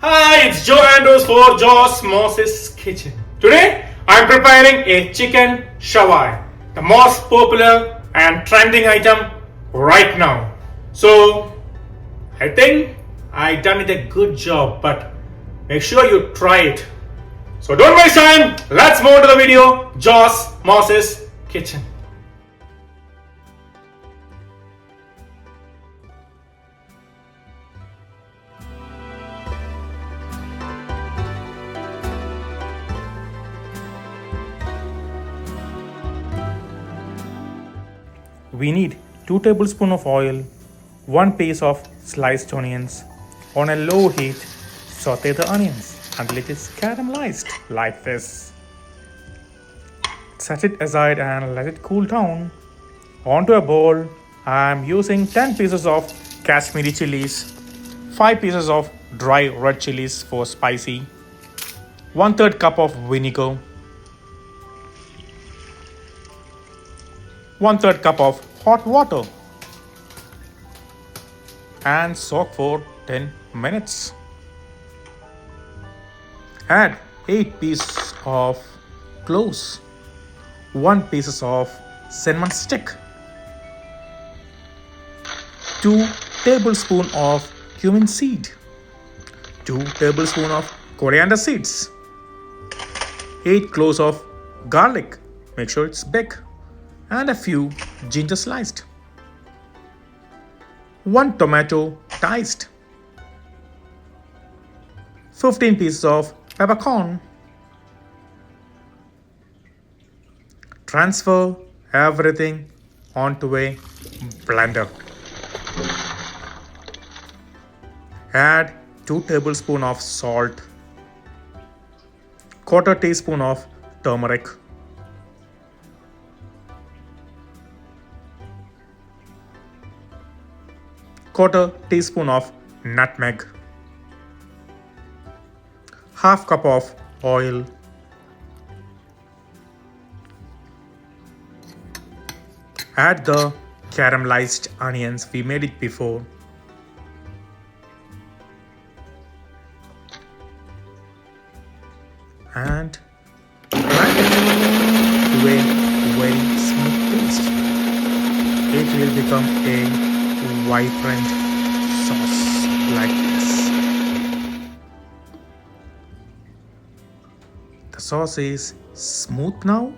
Hi, it's Joe Andrews for Joe's Moses Kitchen. Today, I'm preparing a chicken shawai, the most popular and trending item right now. So, I think I done it a good job, but make sure you try it. So don't waste time. Let's move to the video. Joe's Moses Kitchen. We need 2 tablespoons of oil, 1 piece of sliced onions. On a low heat, saute the onions until it is caramelized like this. Set it aside and let it cool down. Onto a bowl, I am using 10 pieces of Kashmiri chilies, 5 pieces of dry red chilies for spicy, 1/3 cup of vinegar, 1/3 cup of hot water, and soak for 10 minutes. Add 8 pieces of cloves, 1 piece of cinnamon stick, 2 tablespoons of cumin seed, 2 tablespoons of coriander seeds, 8 cloves of garlic, make sure it's big, and a few ginger sliced, 1 tomato diced, 15 pieces of peppercorn. Transfer everything onto a blender. Add 2 tablespoons of salt, 1/4 teaspoon of turmeric, 1/4 teaspoon of nutmeg, 1/2 cup of oil, add the caramelized onions, we made it before, and grind it to a very smooth paste. It will become a vibrant sauce like this. The sauce is smooth now,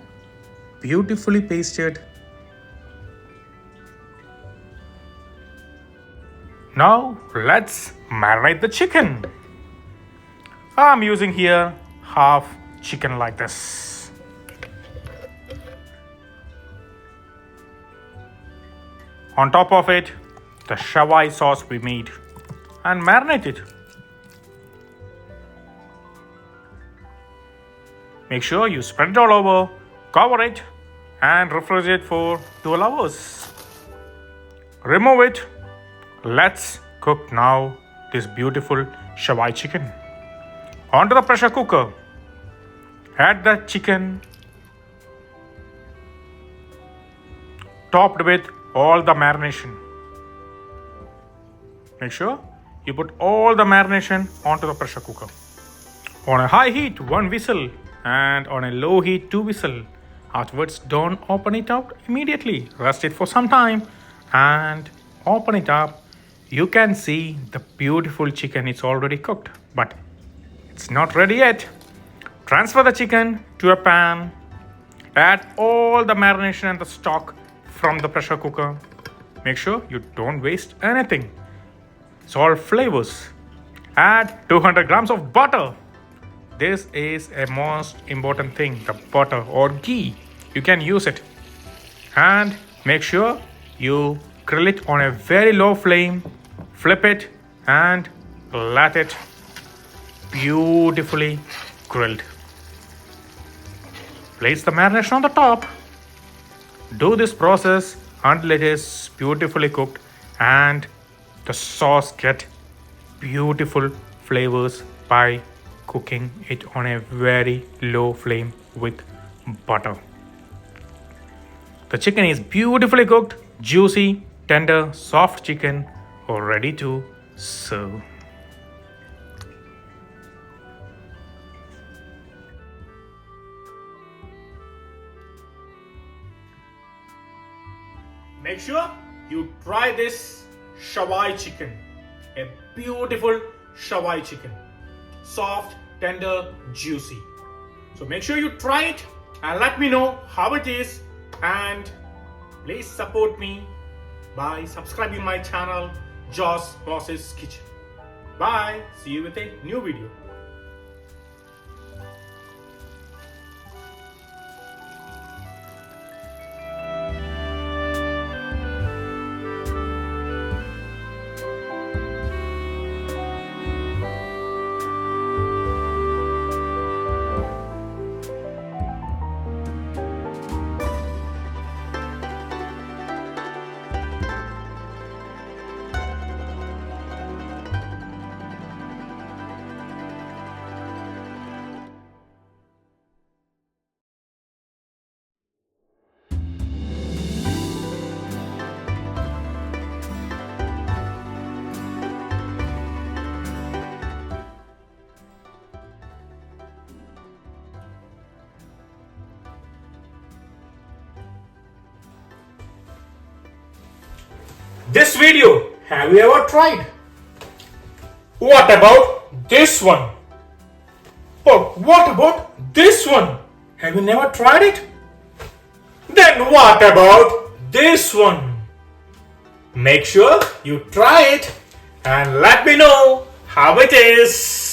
beautifully pasted. Now let's marinate the chicken. I'm using here half chicken like this. On top of it, the shawai sauce we made and marinate it. Make sure you spread it all over, cover it and refrigerate for 12 hours. Remove it. Let's cook now this beautiful shawai chicken. Onto the pressure cooker. Add the chicken topped with all the marination. Make sure you put all the marination onto the pressure cooker. On a high heat, 1 whistle, and on a low heat, 2 whistles. Afterwards, don't open it out immediately. Rest it for some time and open it up. You can see the beautiful chicken is already cooked, but it's not ready yet. Transfer the chicken to a pan. Add all the marination and the stock from the pressure cooker. Make sure you don't waste anything. Salt flavors. Add 200 grams of butter. This is a most important thing, the butter or ghee. You can use it. And make sure you grill it on a very low flame. Flip it and let it beautifully grilled. Place the marination on the top. Do this process until it is beautifully cooked and the sauce get beautiful flavors by cooking it on a very low flame with butter. The chicken is beautifully cooked, juicy, tender, soft chicken ready to serve. make sure you try this Shawai chicken. A beautiful Shawai chicken. Soft, tender, juicy. So make sure you try it and let me know how it is, and please support me by subscribing my channel Joss Boss's Kitchen. Bye. See you with a new video. This video, have you ever tried? What about this one? Or what about this one? Have you never tried it? Then what about this one? Make sure you try it and let me know how it is.